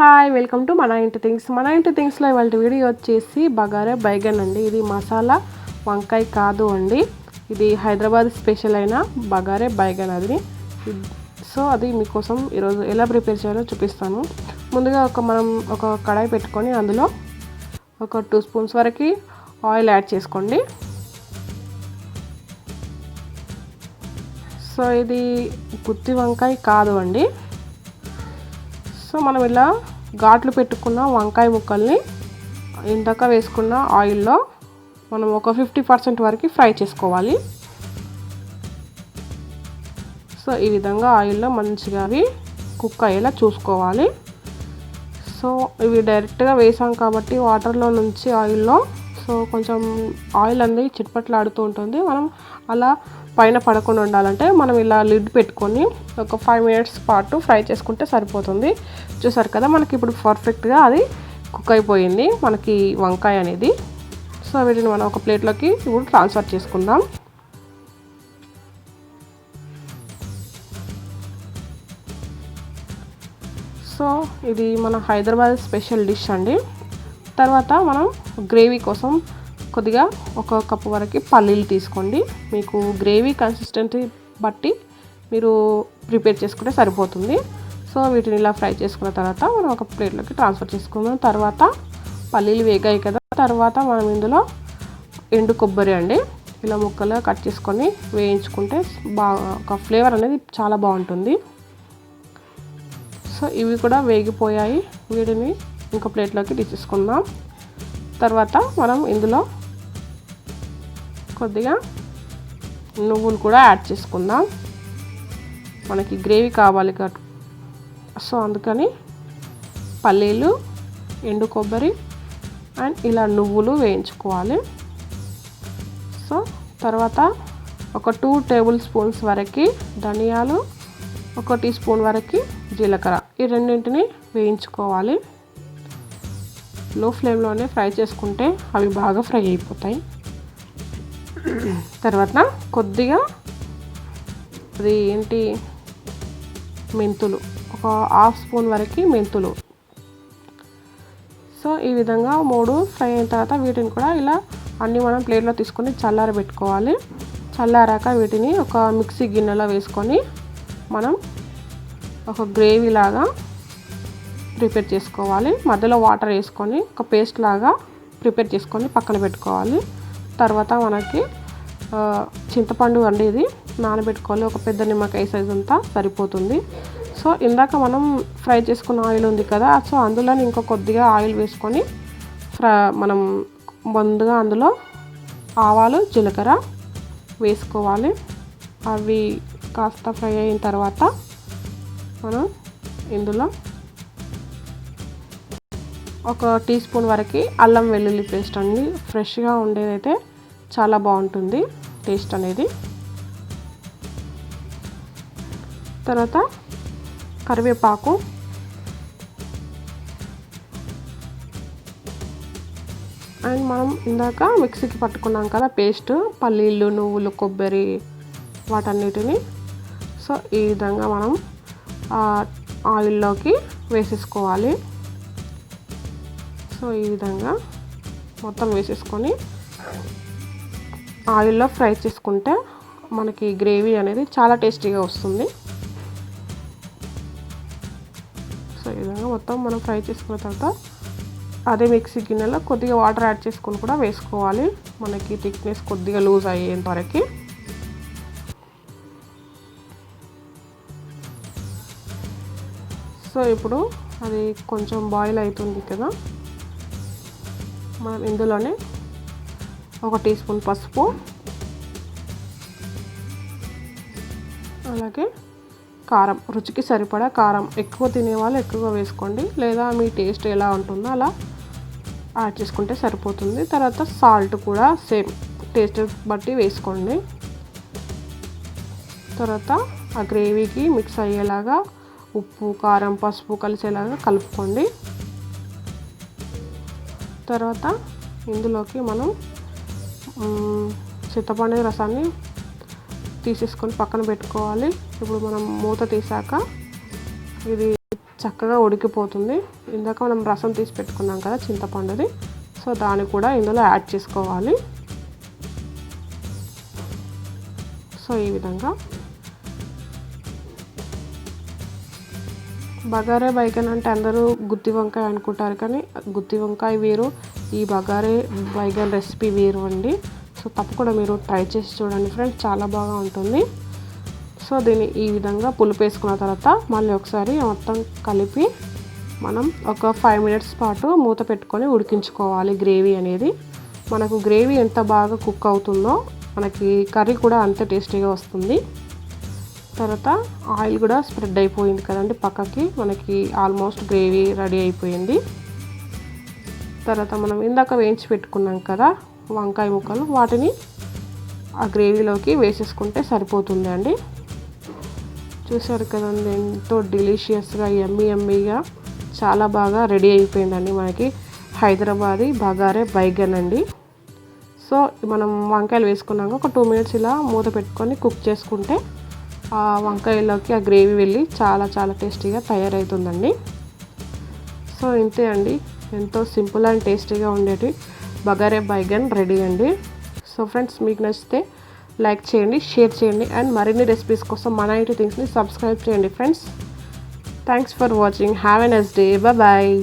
Hi welcome to మన ఇంటి థింగ్స్లో ఇవాళ వీడియో వచ్చేసి బగారా బైగన్ అండి. ఇది మసాలా వంకాయ కాదు అండి, ఇది హైదరాబాద్ స్పెషల్ అయిన బగారా బైగన్. అది మీకోసం ఈరోజు ఎలా ప్రిపేర్ చేయాలో చూపిస్తాను. ముందుగా మనం ఒక కడాయి పెట్టుకొని అందులో ఒక 2 స్పూన్స్ వరకు ఆయిల్ యాడ్ చేసుకోండి. సో ఇది గుత్తి వంకాయ కాదు అండి. సో మనం ఇలా ఘాట్లు పెట్టుకున్న వంకాయ ముక్కల్ని ఇందాక వేసుకున్న ఆయిల్లో మనం ఒక 50% వరకు ఫ్రై చేసుకోవాలి. సో ఈ విధంగా ఆయిల్లో మంచిగా అవి కుక్ అయ్యేలా చూసుకోవాలి. సో ఇవి డైరెక్ట్గా వేసాం కాబట్టి వాటర్లో నుంచి ఆయిల్లో సో కొంచెం ఆయిల్ అనేది చిట్పట్లాడుతూ ఉంటుంది. మనం అలా పైన పడకుండా ఉండాలంటే మనం ఇలా లిడ్ పెట్టుకొని ఒక 5 మినిట్స్ పాటు ఫ్రై చేసుకుంటే సరిపోతుంది. చూసారు కదా, మనకి ఇప్పుడు పర్ఫెక్ట్గా అది కుక్ అయిపోయింది మనకి వంకాయ అనేది. సో వీటిని మనం ఒక ప్లేట్లోకి ఇప్పుడు ట్రాన్స్ఫర్ చేసుకుందాం. సో ఇది మన హైదరాబాద్ స్పెషల్ డిష్ అండి. తర్వాత మనం గ్రేవీ కోసం కొద్దిగా 1 కప్పు వరకు పల్లీలు తీసుకోండి. మీకు గ్రేవీ కన్సిస్టెన్సీ బట్టి మీరు ప్రిపేర్ చేసుకుంటే సరిపోతుంది. సో వీటిని ఇలా ఫ్రై చేసుకున్న తర్వాత మనం ఒక ప్లేట్లోకి ట్రాన్స్ఫర్ చేసుకుందాం. తర్వాత పల్లీలు వేగాయి కదా, తర్వాత మనం ఇందులో ఎండు కొబ్బరి అండి ఇలా ముక్కలుగా కట్ చేసుకొని వేయించుకుంటే బాగా ఒక ఫ్లేవర్ అనేది చాలా బాగుంటుంది. సో ఇవి కూడా వేగిపోయాయి, వీటిని ఇంకో ప్లేట్లోకి తీసేసుకుందాం. తర్వాత మనం ఇందులో కొద్దిగా నువ్వులు కూడా యాడ్ చేసుకుందాం. మనకి గ్రేవీ కావాలి కాబట్టి సో అందుకని పల్లీలు, ఎండు కొబ్బరి అండ్ ఇలా నువ్వులు వేయించుకోవాలి. సో తర్వాత ఒక 2 టేబుల్ స్పూన్స్ వరకు ధనియాలు, 1 టీ స్పూన్ వరకు జీలకర్ర, ఈ రెండింటిని వేయించుకోవాలి. లో ఫ్లేమ్లోనే ఫ్రై చేసుకుంటే అవి బాగా ఫ్రై అయిపోతాయి. తర్వాత కొద్దిగా మెంతులు, ఒక 1/2 స్పూన్ వరకు మెంతులు. సో ఈ విధంగా 3 ఫ్రై అయిన తర్వాత వీటిని కూడా ఇలా అన్నీ మనం ప్లేట్లో తీసుకొని చల్లారబెట్టుకోవాలి. చల్లారాక వీటిని ఒక మిక్సీ గిన్నెలో వేసుకొని మనం ఒక గ్రేవీ లాగా ప్రిపేర్ చేసుకోవాలి. మధ్యలో వాటర్ వేసుకొని ఒక పేస్ట్ లాగా ప్రిపేర్ చేసుకొని పక్కన పెట్టుకోవాలి. తర్వాత మనకి చింతపండు అండి ఇది నానబెట్టుకోవాలి. ఒక పెద్ద నిమ్మకాయ సైజ్ అంతా సరిపోతుంది. సో ఇందాక మనం ఫ్రై చేసుకున్న ఆయిల్ ఉంది కదా, సో అందులో ఇంకో కొద్దిగా ఆయిల్ వేసుకొని మనం ముందుగా అందులో ఆవాలు, జీలకర్ర వేసుకోవాలి. అవి కాస్త ఫ్రై అయిన తర్వాత మనం ఇందులో 1 టీ స్పూన్ వరకు అల్లం వెల్లుల్లి పేస్ట్ అండి. ఫ్రెష్గా ఉండేదైతే చాలా బాగుంటుంది టేస్ట్ అనేది. తర్వాత కరివేపాకు, అండ్ మనం ఇందాక మిక్సీకి పట్టుకున్నాం కదా పేస్ట్, పల్లీలు, నువ్వులు, కొబ్బరి వాటన్నిటిని సో ఈ విధంగా మనం ఆయిల్లోకి వేసేసుకోవాలి. సో ఈ విధంగా మొత్తం వేసేసుకొని ఆయిల్లో ఫ్రై చేసుకుంటే మనకి గ్రేవీ అనేది చాలా టేస్టీగా వస్తుంది. సో ఈ విధంగా మొత్తం మనం ఫ్రై చేసుకున్న తర్వాత అదే మిక్సీ గిన్నెలో కొద్దిగా వాటర్ యాడ్ చేసుకొని కూడా వేసుకోవాలి, మనకి థిక్నెస్ కొద్దిగా లూజ్ అయ్యేంత వరకు. సో ఇప్పుడు అది కొంచెం బాయిల్ అవుతుంది కదా, మనం ఇందులోనే 1 టీ స్పూన్ పసుపు, అలాగే కారం, రుచికి సరిపడా కారం. ఎక్కువ తినేవాళ్ళు ఎక్కువగా వేసుకోండి, లేదా మీ టేస్ట్ ఎలా ఉంటుందో అలా యాడ్ చేసుకుంటే సరిపోతుంది. తర్వాత సాల్ట్ కూడా సేమ్ టేస్ట్ బట్టి వేసుకోండి. తర్వాత ఆ గ్రేవీకి మిక్స్ అయ్యేలాగా ఉప్పు, కారం, పసుపు కలిసేలాగా కలుపుకోండి. తర్వాత ఇందులోకి మనం చింతపండు రసాన్ని తీసేసుకొని పక్కన పెట్టుకోవాలి. ఇప్పుడు మనం మూత తీసాక ఇది చక్కగా ఉడికిపోతుంది. ఇందాక మనం రసం తీసి పెట్టుకున్నాం కదా చింతపండుది, సో దాన్ని కూడా ఇందులో యాడ్ చేసుకోవాలి. సో ఈ విధంగా బగారే బైగన్ అంటే అందరూ గుత్తి వంకాయ అనుకుంటారు, కానీ గుత్తి వంకాయ వేరు, ఈ బగారే బైగన్ రెసిపీ వేరు అండి. సో తప్పకుండా మీరు ట్రై చేసి చూడండి ఫ్రెండ్స్, చాలా బాగా ఉంటుంది. సో దీన్ని ఈ విధంగా పులుపు వేసుకున్న తర్వాత మళ్ళీ ఒకసారి మొత్తం కలిపి మనం ఒక 5 మినిట్స్ పాటు మూత పెట్టుకొని ఉడికించుకోవాలి. గ్రేవీ అనేది మనకు గ్రేవీ ఎంత బాగా కుక్ అవుతుందో మనకి కర్రీ కూడా అంతే టేస్టీగా వస్తుంది. తర్వాత ఆయిల్ కూడా స్ప్రెడ్ అయిపోయింది కదండి పక్కకి, మనకి ఆల్మోస్ట్ గ్రేవీ రెడీ అయిపోయింది. తర్వాత మనం ఇందాక వేయించి పెట్టుకున్నాం కదా వంకాయ ముక్కలు, వాటిని ఆ గ్రేవీలోకి వేసేసుకుంటే సరిపోతుంది అండి. చూసారు కదండి, ఎంతో డెలిషియస్గా యమ్మీగా చాలా బాగా రెడీ అయిపోయిందండి మనకి హైదరాబాదీ బగారే బైగన్ అండి. సో మనం వంకాయలు వేసుకున్నాక ఒక 2 మినిట్స్ ఇలా మూత పెట్టుకొని కుక్ చేసుకుంటే ఆ వంకాయలోకి ఆ గ్రేవీ వెళ్ళి చాలా చాలా టేస్టీగా తయారవుతుందండి. సో ఇంతే అండి, ఎంతో సింపుల్ అండ్ టేస్టీగా ఉండేటి బగారే బైగన్ రెడీ అండి. సో ఫ్రెండ్స్, మీకు నచ్చితే లైక్ చేయండి, షేర్ చేయండి, అండ్ మరిన్ని రెసిపీస్ కోసం మన ఇంటి థింగ్స్ని సబ్స్క్రైబ్ చేయండి friends. Thanks for watching. Have a nice day. Bye.